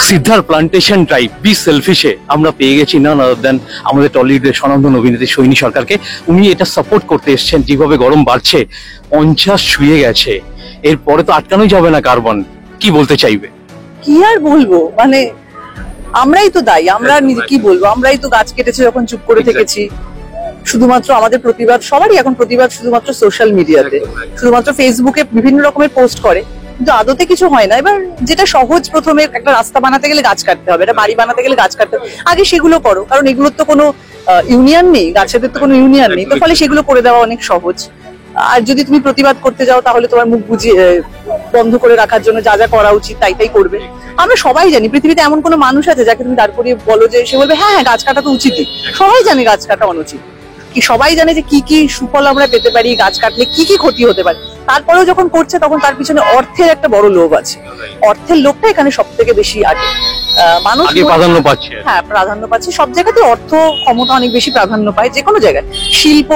সিদ্ধার plantation drive B সেলফিশে আমরা পেয়ে গেছি না আদার দেন আমাদের টলিউডের স্বনামধন্য অভিনেত্রী সৈনী সরকারকে। উনি এটা সাপোর্ট করতে এসেছেন। যেভাবে গরম বাড়ছে, 50 ছুঁয়ে গেছে, এরপরে তো আটকানোই যাবে না কার্বন। কি বলতে চাইবে? কি আর বলবো, মানে আমরাই তো দায়ী। আমরা নিজে কি বলবো, আমরাই তো গাছ কেটেছি যখন চুপ করে থেকেছি। শুধুমাত্র আমাদের প্রতিবাদ, সবারই এখন প্রতিবাদ শুধুমাত্র সোশ্যাল মিডিয়াতে, শুধুমাত্র ফেসবুকে বিভিন্ন রকমের পোস্ট করে, কিন্তু আদতে কিছু হয় না। এবার যেটা সহজ, প্রথমে একটা রাস্তা বানাতে গেলে গাছ কাটতে হবে, একটা বাড়ি বানাতে গেলে গাছ কাটতে হবে, আগে সেগুলো করো, কারণ এগুলোর তো কোনো ইউনিয়ন নেই, গাছেদের তো কোনো ইউনিয়ন নেই, তো ফলে সেগুলো করে দেওয়া অনেক সহজ। আর যদি তুমি প্রতিবাদ করতে যাও তাহলে তোমার মুখ বুঝিয়ে বন্ধ করে রাখার জন্য যা যা করা উচিত তাই করবে। আমরা সবাই জানি পৃথিবীতে এমন কোনো মানুষ আছে যাকে তুমি দাঁড় করিয়ে বলো যে সে বলবে হ্যাঁ হ্যাঁ গাছ কাটা তো উচিতই। সবাই জানে গাছ কাটা অনুচিত, কি সবাই জানে যে কি কি সুফল আমরা পেতে পারি, গাছ কাটলে কি কি ক্ষতি হতে পারে। তারপরেও যখন করছে তখন তার পিছনে অর্থের একটা বড় লোভ আছে। অর্থের লোভটা এখানে সব থেকে বেশি আগে মানুষ প্রাধান্য পাচ্ছে। হ্যাঁ, প্রাধান্য পাচ্ছে। সব জায়গাতে অর্থ, ক্ষমতা অনেক বেশি প্রাধান্য পায়। যে কোনো জায়গায় শিল্প,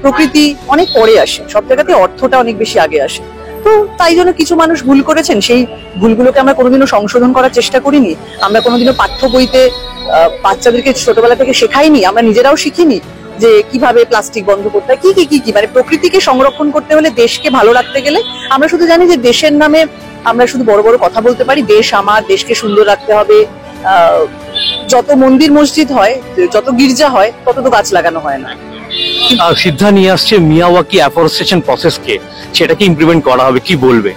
প্রকৃতি অনেক পরে আসে, সব জায়গাতে অর্থটা অনেক বেশি আগে আসে। তো তাই জন্য কিছু মানুষ ভুল করেছেন, সেই ভুলগুলোকে আমরা কোনোদিনও সংশোধন করার চেষ্টা করিনি। আমরা কোনোদিনও পাঠ্য বইতে বাচ্চাদেরকে ছোটবেলা থেকে শেখাইনি, আমরা নিজেরাও শিখিনি যে কিভাবে প্লাস্টিক বন্ধ করতে হয়, কি মানে প্রকৃতিকে সংরক্ষণ করতে হলে, দেশকে ভালো রাখতে গেলে আমরা শুধু জানি যে দেশের নামে আমরা শুধু বড় বড় কথা বলতে পারি, দেশ আমার, দেশকে সুন্দর রাখতে হবে। যত মন্দির মসজিদ হয়, যত গির্জা হয়, তত তো গাছ লাগানো হয় না। সিদ্ধা নিয়ে আসছে মিয়াওয়াকি অ্যাফরেস্টেশন প্রসেসকে, সেটাকে ইমপ্লিমেন্ট করা হবে, কি বলবে?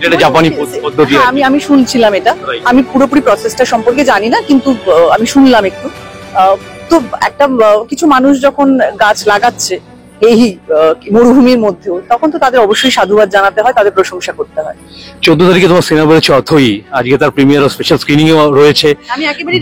এটা জাপানি পদ্ধতি। আমি শুনছিলাম এটা, আমি পুরোপুরি প্রসেসটা সম্পর্কে জানি না, কিন্তু আমি শুনলাম একটু। তো একটা কিছু মানুষ যখন গাছ লাগাচ্ছে এই মরুভূমির মধ্যেও, তখন তো তাদের অবশ্যই সাধুবাদ জানাতে হয়, তাদের প্রশংসা করতে হয়। 14 তারিখে তোমার সিনেমা বেরোচ্ছে অথই, আজকে তার প্রিমিয়ার ও স্পেশাল স্ক্রিনিং এ রয়েছে। আমি একেবারে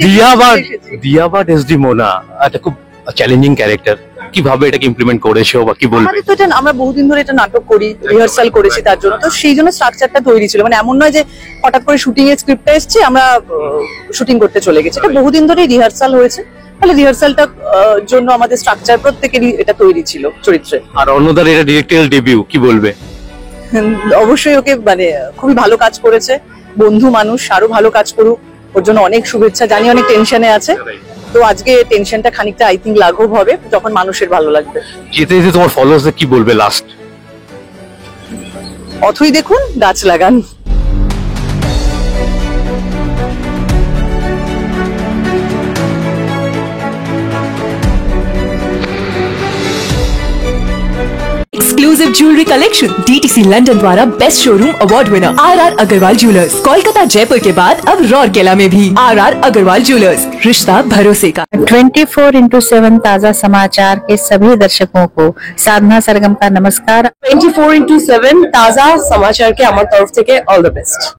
দিয়াবাদ ডেসডিমোনা একটা খুব চ্যালেঞ্জিং ক্যারেক্টার, কিভাবে এটাকে ইমপ্লিমেন্ট করেছো বা কি বলবে? তো এটা আমরা বহুদিন ধরে এটা নাটক করি, রিহার্সাল করেছি তার জন্য, তো সেই জন্য স্ট্রাকচারটা তৈরি ছিল। মানে এমন নয় যে হঠাৎ করে শুটিং এর স্ক্রিপ্টটা এসেছে আমরা শুটিং করতে চলে গেছি, এটা বহুদিন ধরে রিহার্সাল হয়েছে। তাহলে রিহার্সালটার জন্য আমাদের স্ট্রাকচার প্রত্যেকেরই এটা তৈরি ছিল চরিত্রে। আর অন্যদার এটা ডিরেক্টরিয়াল ডেবিউ, কি বলবে? অবশ্যই ওকে মানে খুবই ভালো কাজ করেছে, বন্ধু মানুষ, আরো ভালো কাজ করুক, ওর জন্য অনেক শুভেচ্ছা। জানি অনেক টেনশনে আছে, তো আজকে টেনশনটা খানিকটা আই থিঙ্ক লাঘব হবে যখন মানুষের ভালো লাগবে। যেতে যেতে তোমার ফলোয়ার্সদের কি বলবে লাস্ট? অথই দেখুন, গাছ লাগান। Exclusive jewelry collection DTC London द्वारा best showroom award winner RR Agarwal jewellers, Kolkata Jaipur के बाद अब रौरकेला में भी RR अग्रवाल ज्वेलर्स, रिश्ता भरोसे का। 24/7 ताजा समाचार के सभी दर्शकों को साधना सरगम का नमस्कार। 24/7 ताजा समाचार के আমার তরফ থেকে অল দ্য বেস্ট।